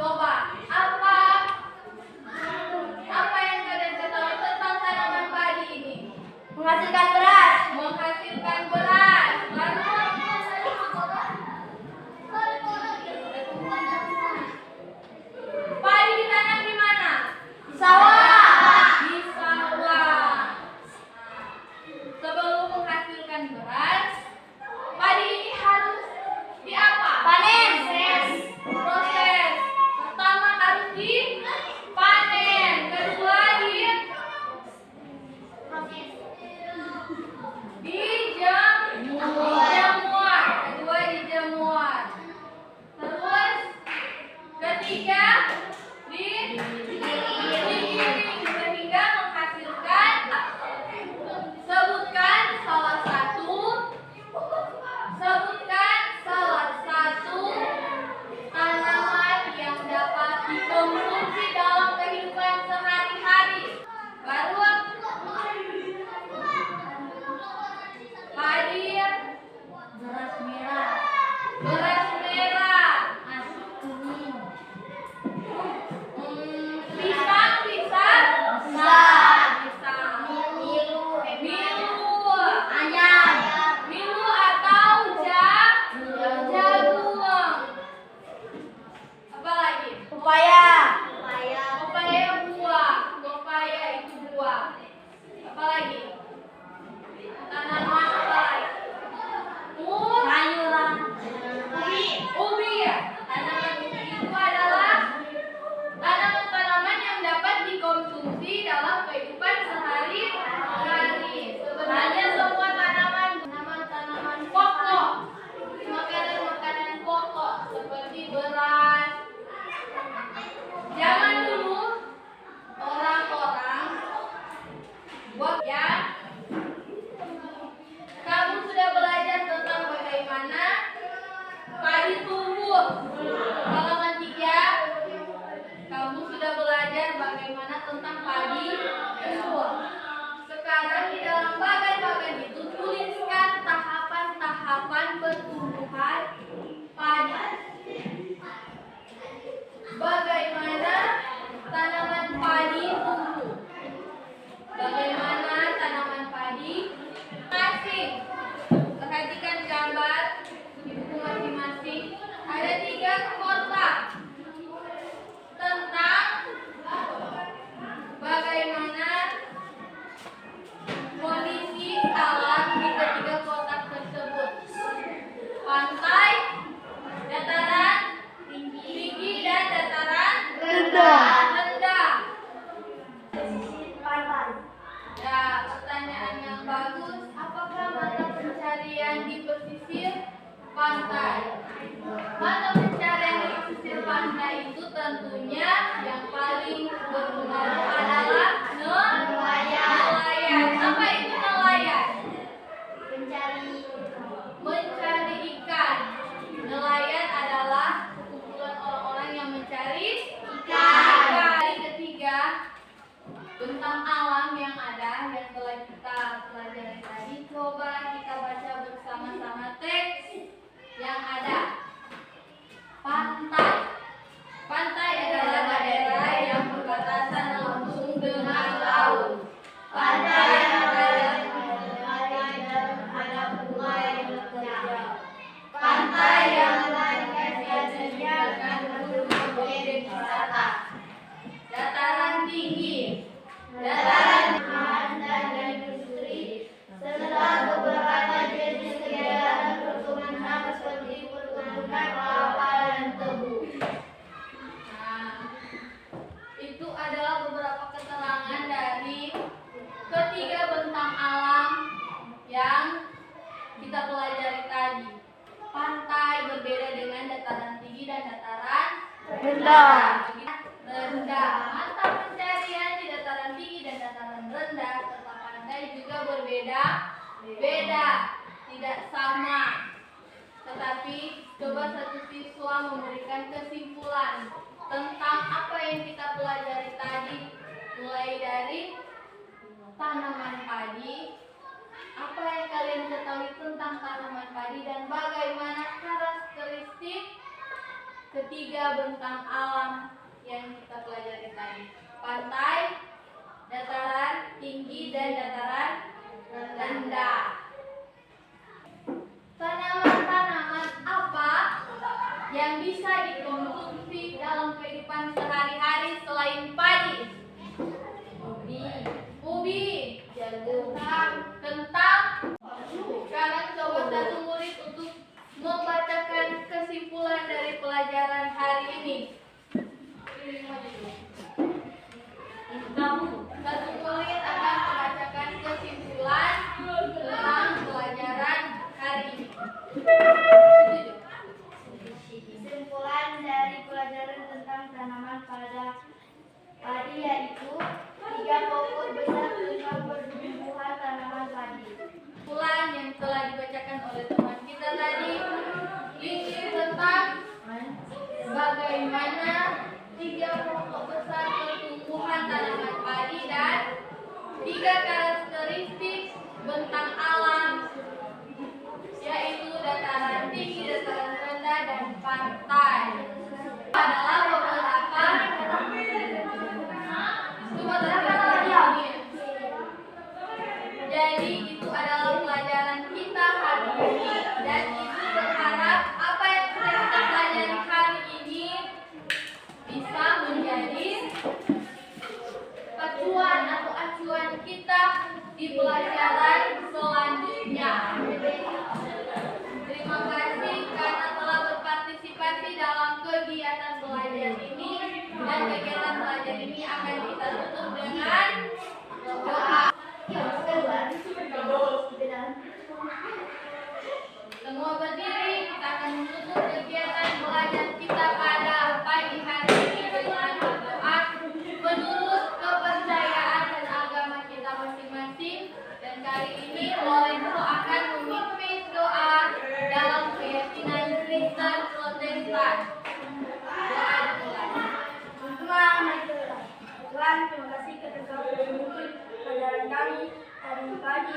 Coba, apa yang kalian ketahui tentang tanaman padi ini? Menghasilkan beras. Menghasilkan beras. Padi ditanam di mana? Sawah. Di sawah. Sebelum menghasilkan beras, padi ini harus di apa? Panen. Proses. Pertama harus dipanen, kedua dijemur, terus ketiga digiling sehingga menghasilkan. Sebutkan salah satu tanaman yang dapat dikonsumsi dalam kehidupan sehari-hari. Baru padi, Beras merah. beras merah, Kuning. pisang, milu, atau jagung. Apa lagi? Pepaya. Pepaya itu buah. Apa lagi? Tanaman apa lagi? Sayuran. Ubi ya. Tanaman ubi itu adalah tanaman-tanaman yang dapat dikonsumsi dalam kehidupan sehari-hari. Sebenarnya semua tanaman pokok, makanan pokok seperti beras. Zaman dulu orang-orang kamu sudah belajar tentang bagaimana padi tumbuh. Halaman 3, kamu sudah belajar bagaimana tentang padi tumbuh. Sekarang di dalam bagan-bagan itu tuliskan tahapan-tahapan pertumbuhan padi. Bagaimana tanaman padi tumbuh? Bagaimana tanaman padi? Perhatikan gambar di buku masing-masing. Ada 3 kotak tentang bagaimana kondisi alam di ketiga kotak tersebut. Pantai, dataran tinggi, dan dataran rendah. Ya, pertanyaan yang bagus. Apakah mata pencarian di pesisir pantai? Mata pencarian di pesisir pantai itu tentunya yang paling berpengaruh adalah nelayan. Apa itu nelayan? Mencari ikan. Nelayan adalah sekumpulan orang-orang yang mencari ikan. Hari ketiga, tentang alam yang ada yang telah kita pelajari tadi. Coba kita baca bersama-sama teks yang ada. Pantai adalah daerah yang berbatasan langsung dengan laut. Pantai adalah ada sungai yang terjal. Pantai yang disediakan untuk objek wisata. Dataran tinggi. Dataran dan industri serta beberapa jenis kegiatan perkebunan seperti perkebunan kelapa dan tebu. Nah, itu adalah beberapa keterangan dari ketiga bentang alam yang kita pelajari tadi. Pantai berbeda dengan dataran tinggi dan dataran rendah. Mata pencarian di dataran tinggi dan dataran rendah serta pantai juga berbeda, tidak sama. Tetapi coba satu siswa memberikan kesimpulan tentang apa yang kita pelajari tadi, mulai dari tanaman padi. Apa yang kalian ketahui tentang tanaman padi dan bagaimana karakteristik ketiga bentang alam yang kita pelajari tadi. Pantai, dataran tinggi, dan dataran rendah. Tanaman-tanaman apa yang bisa dikonsumsi dalam kehidupan sehari-hari selain padi? Ubi, jagung, kentang. Sekarang coba satu murid untuk membacakan kesimpulan dari pelajaran hari ini. Satu murid akan membacakan kesimpulan tentang pelajaran hari ini. Kesimpulan dari pelajaran tentang tanaman pada padi yaitu 3 pokok besar tentang pertumbuhan tanaman padi. Kesimpulan yang telah dibacakan oleh teman kita tadi ini tentang bagaimana 3 pokok besar pertumbuhan tanaman padi dan 3 karakteristik bentang alam, yaitu dataran tinggi, dataran rendah, dan pantai. Adalah beberapa jadi itu adalah pelajaran kita hari ini, dan ibu berharap apa yang sudah kita pelajari hari ini bisa menjadi pacuan atau acuan kita di pelajaran selanjutnya. Terima kasih karena telah berpartisipasi dalam kegiatan belajar ini, dan kegiatan belajar ini akan kita tutup dengan doa. Semua berdiri, kita akan menutup kegiatan belajar kita pada pagi hari ini dengan berdoa menurut kepercayaan dan agama kita masing-masing. Dan kali ini Lorenzo akan memimpin doa dalam keyakinan Kristen Protestan. Doa dimulai. Tuhan, terima kasih karena Kau memimpin pelajaran kami hari pagi.